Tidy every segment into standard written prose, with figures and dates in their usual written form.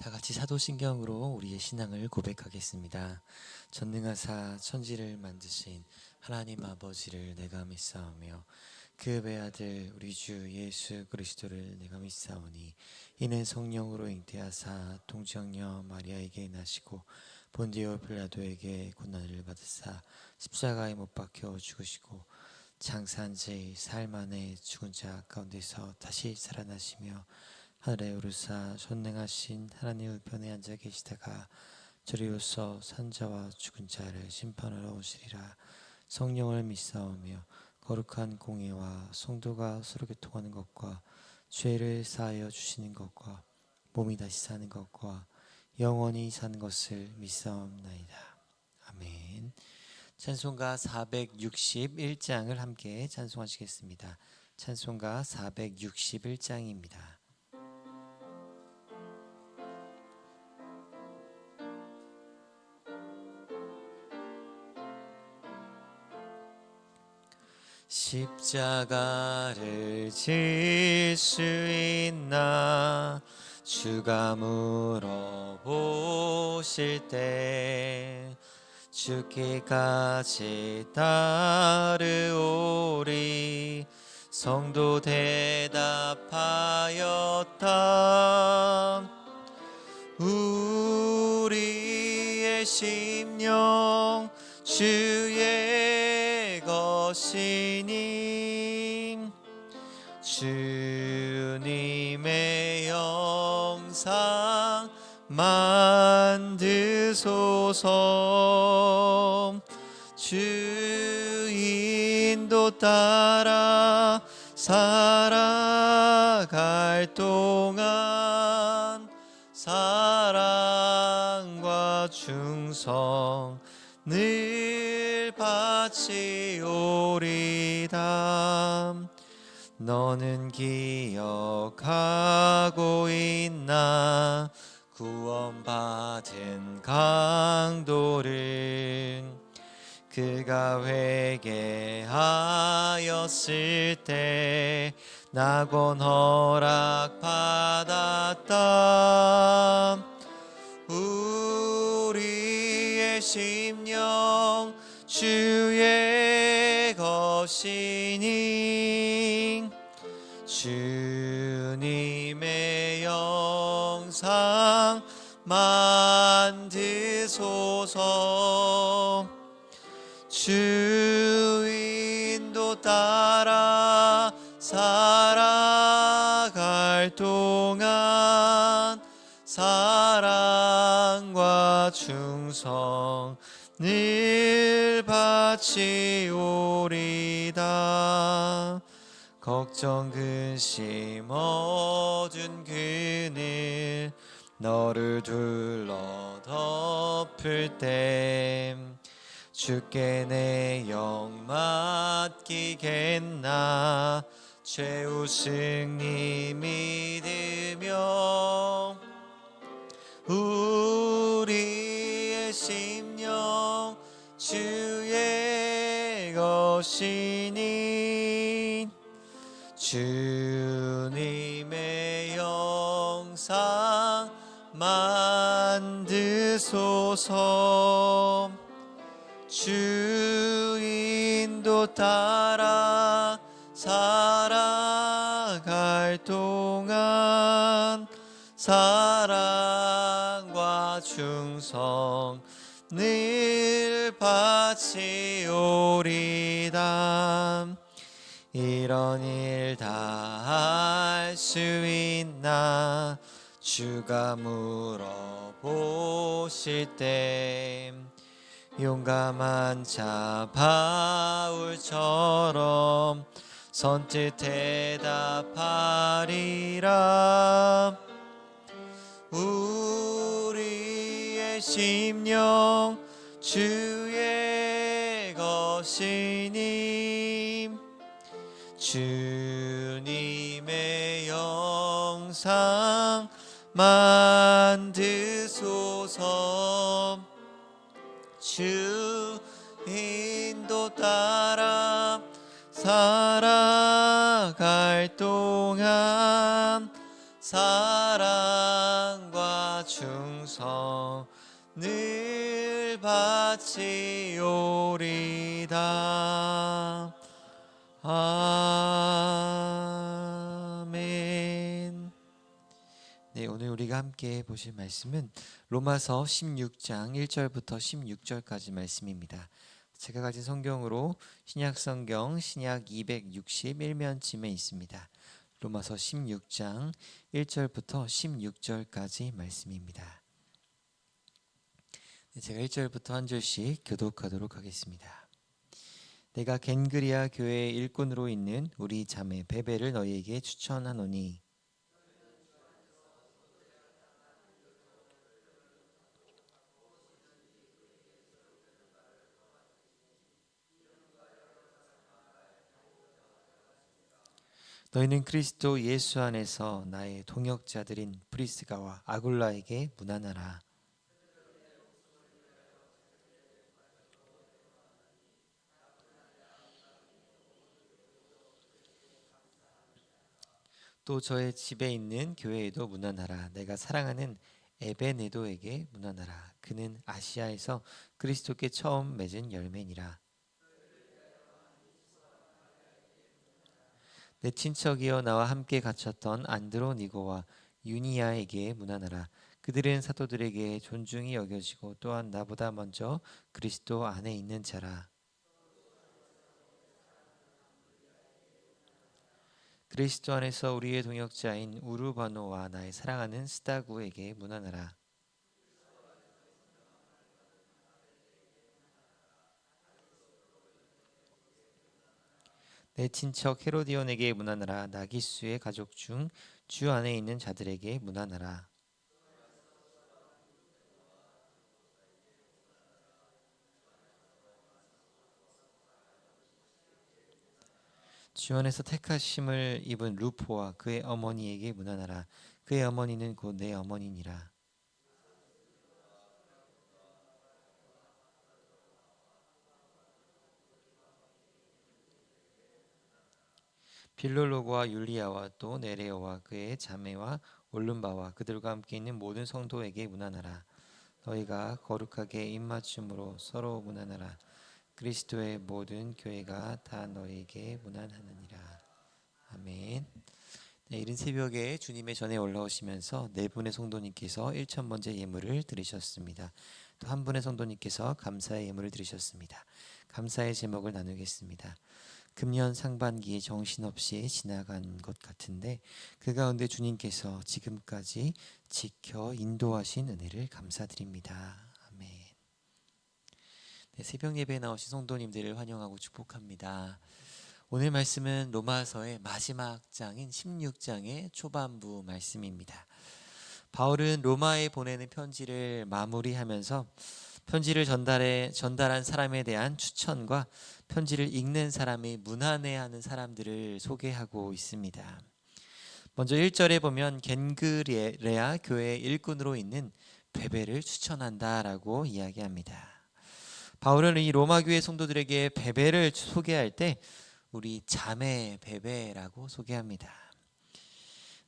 다 같이 사도신경으로 우리의 신앙을 고백하겠습니다. 전능하사 천지를 만드신 하나님 아버지를 내가 믿사오며 그 외아들 우리 주 예수 그리스도를 내가 믿사오니 이는 성령으로 잉태하사 동정녀 마리아에게 나시고 본디오 빌라도에게 고난을 받으사 십자가에 못 박혀 죽으시고 장사한 지 사흘 만에 죽은 자 가운데서 다시 살아나시며 하늘에 오르사 전능하신 하나님 우편에 앉아 계시다가 저리로서 산자와 죽은 자를 심판하러 오시리라. 성령을 믿사오며 거룩한 공예와 성도가 서로 교통하는 것과 죄를 사하여 주시는 것과 몸이 다시 사는 것과 영원히 사는 것을 믿사옵나이다. 아멘. 찬송가 461장을 함께 찬송하시겠습니다. 찬송가 461장입니다. 십자가를 질 수 있나 주가 물어보실 때 죽기까지 따르오리. 성도 대답하였다. 우리의 심령 주의 것이니 주님의 영상 만드소서. 주인도 따라 살아갈 동안 사랑과 충성 늘 바치오리다. 너는 기억하고 있나 구원받은 강도를. 그가 회개하였을 때 낙원 허락받았다. 우리의 심령 주의 것이니 주님의 영상 만드소서. 주인도 따라 살아갈 동안 사랑과 충성 늘 바치오리다. 걱정 근심 어두운 그늘 너를 둘러 덮을 때 주께 내 영 맡기겠나. 최우승님 믿으며 우리의 심령 주의 것이니 주님의 영상 만드소서. 주인도 따라 살아갈 동안 사랑과 충성 늘 바치오리다. 이런 일 다 할 수 있나 주가 물어보실 때 용감한 자 바울처럼 선뜻 대답하리라. 우리의 심령 주의 것이니 주님의 영상 만드소서. 주인도 따라 살아갈 동안 사랑과 충성 늘 바치오리다. 아멘. 네, 오늘 우리가 함께 보실 말씀은 로마서 16장 1절부터 16절까지 말씀입니다. 제가 가진 성경으로 신약성경 신약 261면쯤에 있습니다. 로마서 16장 1절부터 16절까지 말씀입니다. 제가 1절부터 한 절씩 교독하도록 하겠습니다. 내가 겐그리아 교회의 일꾼으로 있는 우리 자매 베베를 너희에게 추천하노니 너희는 그리스도 예수 안에서 나의 동역자들인 브리스가와 아굴라에게 문안하라. 또 저의 집에 있는 교회에도 문안하라. 내가 사랑하는 에베네도에게 문안하라. 그는 아시아에서 그리스도께 처음 맺은 열매니라. 내 친척이여 나와 함께 갇혔던 안드로니고와 유니아에게 문안하라. 그들은 사도들에게 존중이 여겨지고 또한 나보다 먼저 그리스도 안에 있는 자라. 그리스도 안에서 우리의 동역자인 우르바노와 나의 사랑하는 스다구에게 문안하라. 내 친척 헤로디온에게 문안하라. 나기수의 가족 중 주 안에 있는 자들에게 문안하라. 주 안에서 택하심을 입은 루포와 그의 어머니에게 문안하라. 그의 어머니는 곧 내 어머니니라. 빌롤로고와 율리아와 또 네레오와 그의 자매와 올름바와 그들과 함께 있는 모든 성도에게 문안하라. 너희가 거룩하게 입맞춤으로 서로 문안하라. 그리스도의 모든 교회가 다 너희에게 문안하느니라. 아멘. 네, 이른 새벽에 주님의 전에 올라오시면서 네 분의 성도님께서 1,000번째 예물을 드리셨습니다. 또 한 분의 성도님께서 감사의 예물을 드리셨습니다. 감사의 제목을 나누겠습니다. 금년 상반기에 정신없이 지나간 것 같은데 그 가운데 주님께서 지금까지 지켜 인도하신 은혜를 감사드립니다. 아멘. 네, 새벽 예배에 나오신 성도님들을 환영하고 축복합니다. 오늘 말씀은 로마서의 마지막 장인 16장의 초반부 말씀입니다. 바울은 로마에 보내는 편지를 마무리하면서 편지를 전달한 사람에 대한 추천과 편지를 읽는 사람이 문안해하는 사람들을 소개하고 있습니다. 먼저 1절에 보면 겐그레아 교회의 일꾼으로 있는 베베를 추천한다라고 이야기합니다. 바울은 이 로마 교회 성도들에게 베베를 소개할 때 우리 자매 베베라고 소개합니다.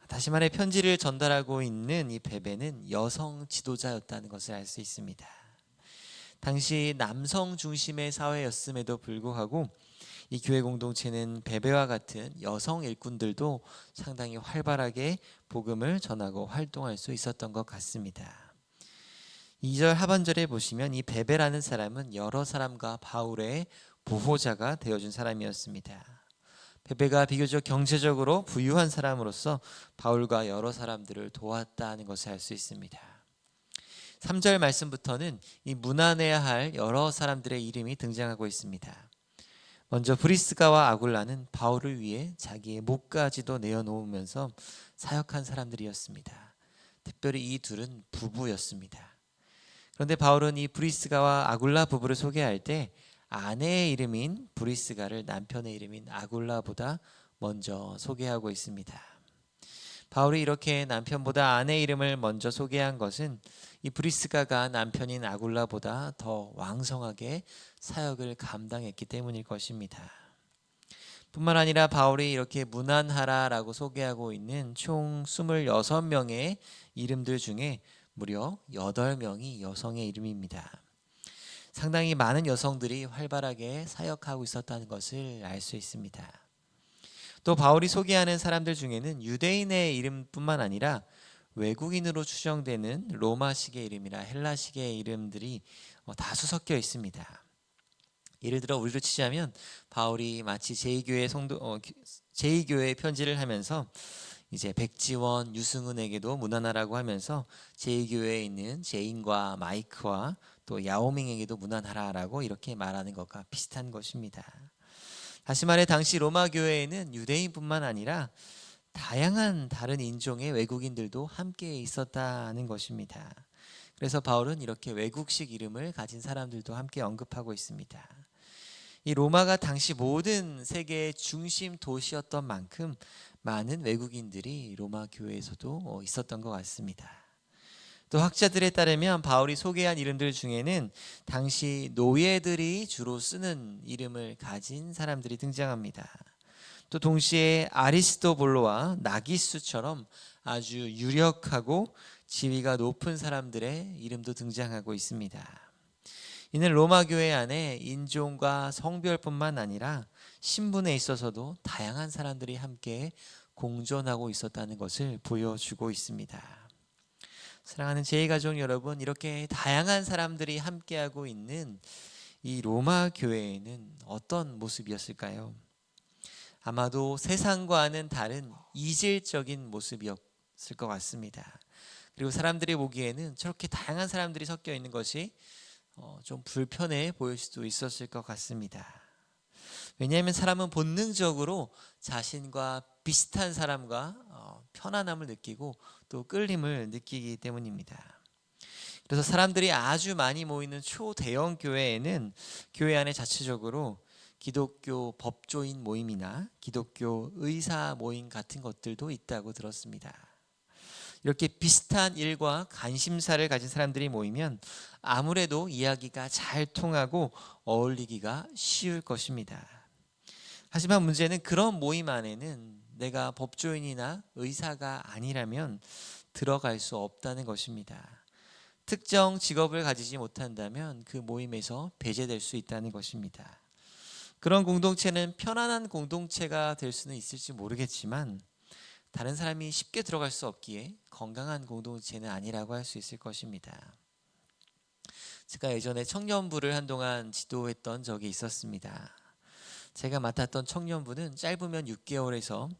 다시 말해 편지를 전달하고 있는 이 베베는 여성 지도자였다는 것을 알 수 있습니다. 당시 남성 중심의 사회였음에도 불구하고 이 교회 공동체는 베베와 같은 여성 일꾼들도 상당히 활발하게 복음을 전하고 활동할 수 있었던 것 같습니다. 2절 하반절에 보시면 이 베베라는 사람은 여러 사람과 바울의 보호자가 되어준 사람이었습니다. 베베가 비교적 경제적으로 부유한 사람으로서 바울과 여러 사람들을 도왔다는 것을 알 수 있습니다. 3절 말씀부터는 이 문안해야 할 여러 사람들의 이름이 등장하고 있습니다. 먼저 브리스가와 아굴라는 바울을 위해 자기의 목까지도 내어놓으면서 사역한 사람들이었습니다. 특별히 이 둘은 부부였습니다. 그런데 바울은 이 브리스가와 아굴라 부부를 소개할 때 아내의 이름인 브리스가를 남편의 이름인 아굴라보다 먼저 소개하고 있습니다. 바울이 이렇게 남편보다 아내 이름을 먼저 소개한 것은 이 브리스가가 남편인 아굴라보다 더 왕성하게 사역을 감당했기 때문일 것입니다. 뿐만 아니라 바울이 이렇게 문안하라라고 소개하고 있는 총 26명의 이름들 중에 무려 8명이 여성의 이름입니다. 상당히 많은 여성들이 활발하게 사역하고 있었다는 것을 알 수 있습니다. 또 바울이 소개하는 사람들 중에는 유대인의 이름뿐만 아니라 외국인으로 추정되는 로마식의 이름이나 헬라식의 이름들이 다수 섞여 있습니다. 예를 들어 우리로 치자면 바울이 마치 제2교회 편지를 하면서 이제 백지원, 유승은에게도 문안하라고 하면서 제2교회에 있는 제인과 마이크와 또 야오밍에게도 문안하라라고 이렇게 말하는 것과 비슷한 것입니다. 다시 말해 당시 로마 교회에는 유대인뿐만 아니라 다양한 다른 인종의 외국인들도 함께 있었다는 것입니다. 그래서 바울은 이렇게 외국식 이름을 가진 사람들도 함께 언급하고 있습니다. 이 로마가 당시 모든 세계의 중심 도시였던 만큼 많은 외국인들이 로마 교회에서도 있었던 것 같습니다. 또 학자들에 따르면 바울이 소개한 이름들 중에는 당시 노예들이 주로 쓰는 이름을 가진 사람들이 등장합니다. 또 동시에 아리스토블로와 나기수처럼 아주 유력하고 지위가 높은 사람들의 이름도 등장하고 있습니다. 이는 로마 교회 안에 인종과 성별뿐만 아니라 신분에 있어서도 다양한 사람들이 함께 공존하고 있었다는 것을 보여주고 있습니다. 사랑하는 제2가족 여러분, 이렇게 다양한 사람들이 함께하고 있는 이 로마 교회에는 어떤 모습이었을까요? 아마도 세상과는 다른 이질적인 모습이었을 것 같습니다. 그리고 사람들이 보기에는 저렇게 다양한 사람들이 섞여 있는 것이 좀 불편해 보일 수도 있었을 것 같습니다. 왜냐하면 사람은 본능적으로 자신과 비슷한 사람과 편안함을 느끼고 또 끌림을 느끼기 때문입니다. 그래서 사람들이 아주 많이 모이는 초대형 교회에는 교회 안에 자체적으로 기독교 법조인 모임이나 기독교 의사 모임 같은 것들도 있다고 들었습니다. 이렇게 비슷한 일과 관심사를 가진 사람들이 모이면 아무래도 이야기가 잘 통하고 어울리기가 쉬울 것입니다. 하지만 문제는 그런 모임 안에는 내가 법조인이나 의사가 아니라면 들어갈 수 없다는 것입니다. 특정 직업을 가지지 못한다면 그 모임에서 배제될 수 있다는 것입니다. 그런 공동체는 편안한 공동체가 될 수는 있을지 모르겠지만 다른 사람이 쉽게 들어갈 수 없기에 건강한 공동체는 아니라고 할 수 있을 것입니다. 제가 예전에 청년부를 한동안 지도했던 적이 있었습니다. 제가 맡았던 청년부는 짧으면 6개월에서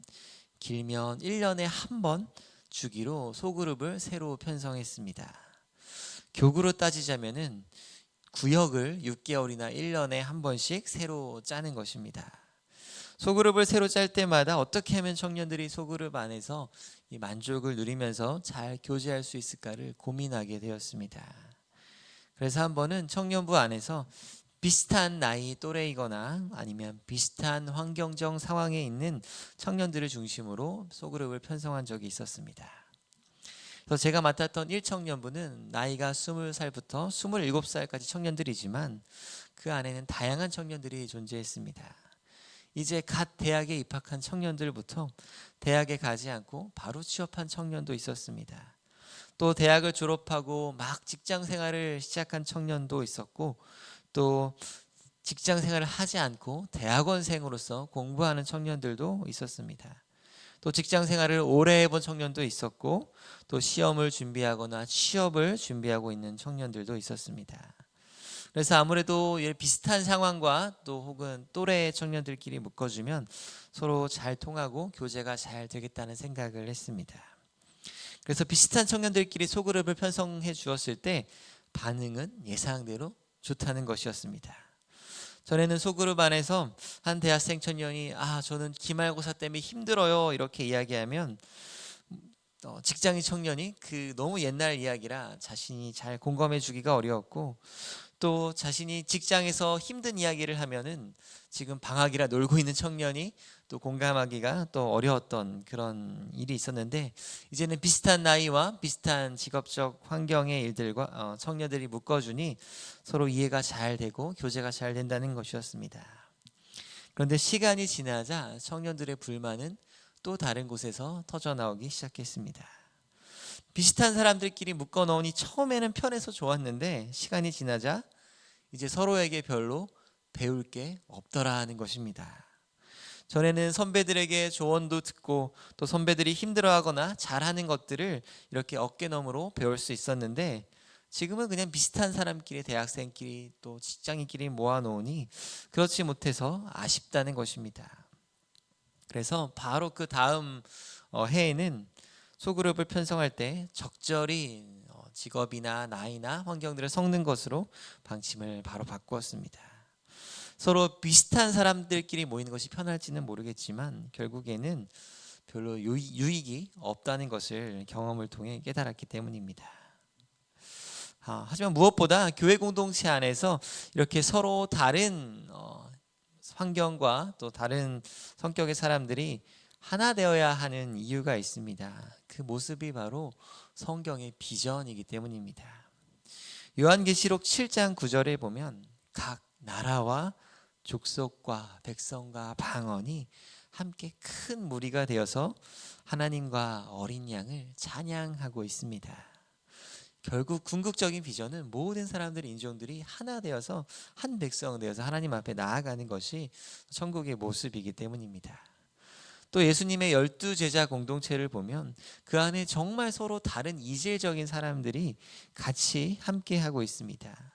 길면 1년에 한 번 주기로 소그룹을 새로 편성했습니다. 교구로 따지자면은 구역을 6개월이나 1년에 한 번씩 새로 짜는 것입니다. 소그룹을 새로 짤 때마다 어떻게 하면 청년들이 소그룹 안에서 이 만족을 누리면서 잘 교제할 수 있을까를 고민하게 되었습니다. 그래서 한 번은 청년부 안에서 비슷한 나이 또래이거나 아니면 비슷한 환경적 상황에 있는 청년들을 중심으로 소그룹을 편성한 적이 있었습니다. 그래서 제가 맡았던 1청년부는 나이가 20살부터 27살까지 청년들이지만 그 안에는 다양한 청년들이 존재했습니다. 이제 갓 대학에 입학한 청년들부터 대학에 가지 않고 바로 취업한 청년도 있었습니다. 또 대학을 졸업하고 막 직장 생활을 시작한 청년도 있었고 또 직장 생활을 하지 않고 대학원생으로서 공부하는 청년들도 있었습니다. 또 직장 생활을 오래 해본 청년도 있었고 또 시험을 준비하거나 취업을 준비하고 있는 청년들도 있었습니다. 그래서 아무래도 비슷한 상황과 또 혹은 또래의 청년들끼리 묶어주면 서로 잘 통하고 교제가 잘 되겠다는 생각을 했습니다. 그래서 비슷한 청년들끼리 소그룹을 편성해 주었을 때 반응은 예상대로 좋다는 것이었습니다. 전에는 소그룹 안에서 한 대학생 청년이 저는 기말고사 때문에 힘들어요 이렇게 이야기하면 직장인 청년이 그 너무 옛날 이야기라 자신이 잘 공감해 주기가 어려웠고 또 자신이 직장에서 힘든 이야기를 하면은 지금 방학이라 놀고 있는 청년이 또 공감하기가 또 어려웠던 그런 일이 있었는데 이제는 비슷한 나이와 비슷한 직업적 환경의 일들과 청년들이 묶어주니 서로 이해가 잘 되고 교제가 잘 된다는 것이었습니다. 그런데 시간이 지나자 청년들의 불만은 또 다른 곳에서 터져나오기 시작했습니다. 비슷한 사람들끼리 묶어 넣으니 처음에는 편해서 좋았는데 시간이 지나자 이제 서로에게 별로 배울 게 없더라 하는 것입니다. 전에는 선배들에게 조언도 듣고 또 선배들이 힘들어하거나 잘하는 것들을 이렇게 어깨너머로 배울 수 있었는데 지금은 그냥 비슷한 사람끼리, 대학생끼리 또 직장인끼리 모아놓으니 그렇지 못해서 아쉽다는 것입니다. 그래서 바로 그 다음 해에는 소그룹을 편성할 때 적절히 직업이나 나이나 환경들을 섞는 것으로 방침을 바로 바꾸었습니다. 서로 비슷한 사람들끼리 모이는 것이 편할지는 모르겠지만 결국에는 별로 유익이 없다는 것을 경험을 통해 깨달았기 때문입니다. 하지만 무엇보다 교회 공동체 안에서 이렇게 서로 다른 환경과 또 다른 성격의 사람들이 하나 되어야 하는 이유가 있습니다. 그 모습이 바로 성경의 비전이기 때문입니다. 요한계시록 7장 9절에 보면 각 나라와 족속과 백성과 방언이 함께 큰 무리가 되어서 하나님과 어린 양을 찬양하고 있습니다. 결국 궁극적인 비전은 모든 사람들, 인종들이 하나 되어서 한 백성 되어서 하나님 앞에 나아가는 것이 천국의 모습이기 때문입니다. 또 예수님의 12제자 공동체를 보면 그 안에 정말 서로 다른 이질적인 사람들이 같이 함께하고 있습니다.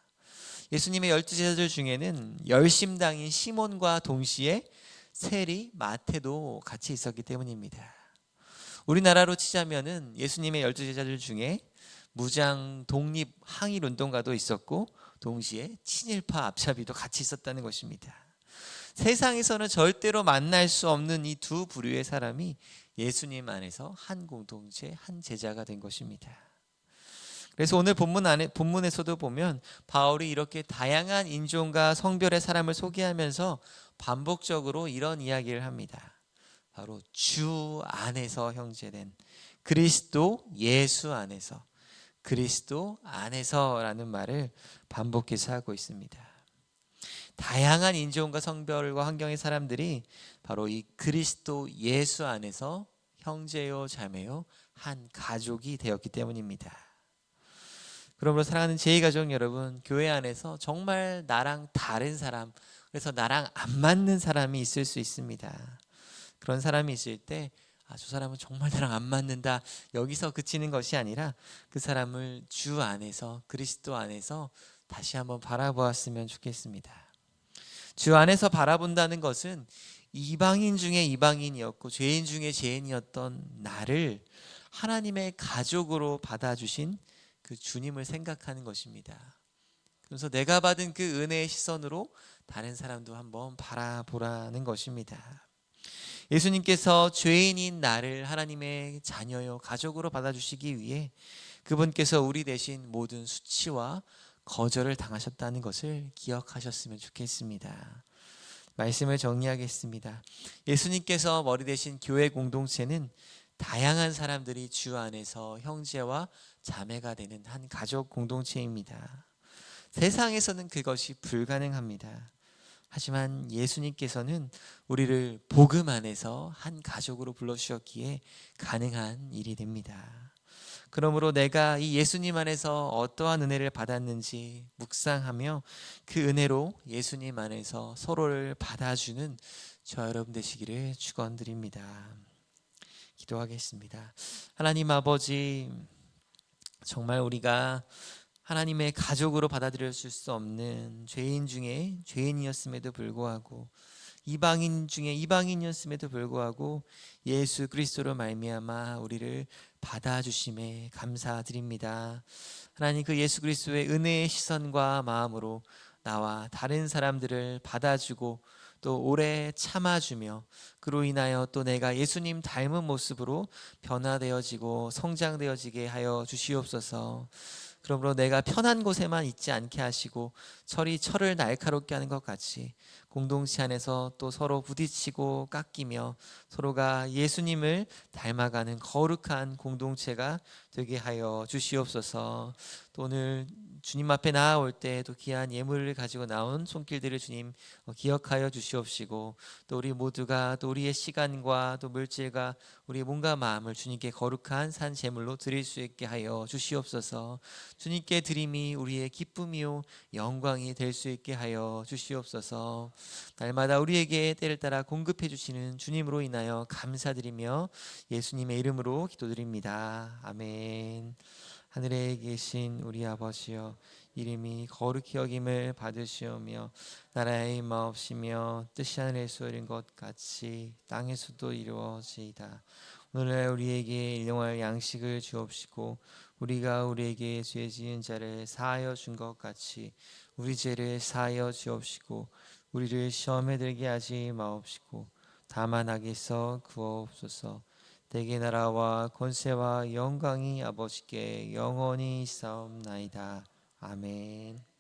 예수님의 12제자들 중에는 열심당인 시몬과 동시에 세리, 마태도 같이 있었기 때문입니다. 우리나라로 치자면은 예수님의 12제자들 중에 무장 독립 항일 운동가도 있었고 동시에 친일파 앞잡이도 같이 있었다는 것입니다. 세상에서는 절대로 만날 수 없는 이 두 부류의 사람이 예수님 안에서 한 공동체, 한 제자가 된 것입니다. 그래서 오늘 본문에서도 보면 바울이 이렇게 다양한 인종과 성별의 사람을 소개하면서 반복적으로 이런 이야기를 합니다. 바로 주 안에서 형제된 그리스도 예수 안에서, 그리스도 안에서라는 말을 반복해서 하고 있습니다. 다양한 인종과 성별과 환경의 사람들이 바로 이 그리스도 예수 안에서 형제요 자매요 한 가족이 되었기 때문입니다. 그러므로 사랑하는 제2가족 여러분, 교회 안에서 정말 나랑 다른 사람, 그래서 나랑 안 맞는 사람이 있을 수 있습니다. 그런 사람이 있을 때 저 사람은 정말 나랑 안 맞는다, 여기서 그치는 것이 아니라 그 사람을 주 안에서, 그리스도 안에서 다시 한번 바라보았으면 좋겠습니다. 주 안에서 바라본다는 것은 이방인 중에 이방인이었고 죄인 중에 죄인이었던 나를 하나님의 가족으로 받아주신 그 주님을 생각하는 것입니다. 그래서 내가 받은 그 은혜의 시선으로 다른 사람도 한번 바라보라는 것입니다. 예수님께서 죄인인 나를 하나님의 자녀요 가족으로 받아주시기 위해 그분께서 우리 대신 모든 수치와 거절을 당하셨다는 것을 기억하셨으면 좋겠습니다. 말씀을 정리하겠습니다. 예수님께서 머리 대신 교회 공동체는 다양한 사람들이 주 안에서 형제와 자매가 되는 한 가족 공동체입니다. 세상에서는 그것이 불가능합니다. 하지만 예수님께서는 우리를 복음 안에서 한 가족으로 불러주셨기에 가능한 일이 됩니다. 그러므로 내가 이 예수님 안에서 어떠한 은혜를 받았는지 묵상하며 그 은혜로 예수님 안에서 서로를 받아주는 저 여러분 되시기를 축원드립니다. 기도하겠습니다. 하나님 아버지, 정말 우리가 하나님의 가족으로 받아들였을 수 없는 죄인 중에 죄인이었음에도 불구하고 이방인 중에 이방인이었음에도 불구하고 예수 그리스도로 말미암아 우리를 받아주심에 감사드립니다. 하나님, 그 예수 그리스도의 은혜의 시선과 마음으로 나와 다른 사람들을 받아주고 또 오래 참아주며 그로 인하여 또 내가 예수님 닮은 모습으로 변화되어지고 성장되어지게 하여 주시옵소서. 그러므로 내가 편한 곳에만 있지 않게 하시고 철이 철을 날카롭게 하는 것 같이 공동체 안에서 또 서로 부딪히고 깎이며 서로가 예수님을 닮아가는 거룩한 공동체가 되게 하여 주시옵소서. 또 오늘 주님 앞에 나아올 때 또 귀한 예물을 가지고 나온 손길들을 주님 기억하여 주시옵시고, 또 우리 모두가 또 우리의 시간과 또 물질과 우리의 몸과 마음을 주님께 거룩한 산 제물로 드릴 수 있게 하여 주시옵소서. 주님께 드림이 우리의 기쁨이요 영광이 될 수 있게 하여 주시옵소서. 날마다 우리에게 때를 따라 공급해 주시는 주님으로 인하여 감사드리며 예수님의 이름으로 기도드립니다. 아멘. 하늘에 계신 우리 아버지여, 이름이 거룩히 여김을 받으시오며 나라의 임하옵시며 뜻이 하늘에서 이룬 것 같이 땅에서도 이루어지이다. 오늘날 우리에게 일용할 양식을 주옵시고 우리가 우리에게 죄 지은 자를 사하여 준 것 같이 우리 죄를 사하여 주옵시고 우리를 시험에 들게 하지 마옵시고 다만 악에서 구하옵소서. 대개 나라와 권세와 영광이 아버지께 영원히 있사옵나이다. 아멘.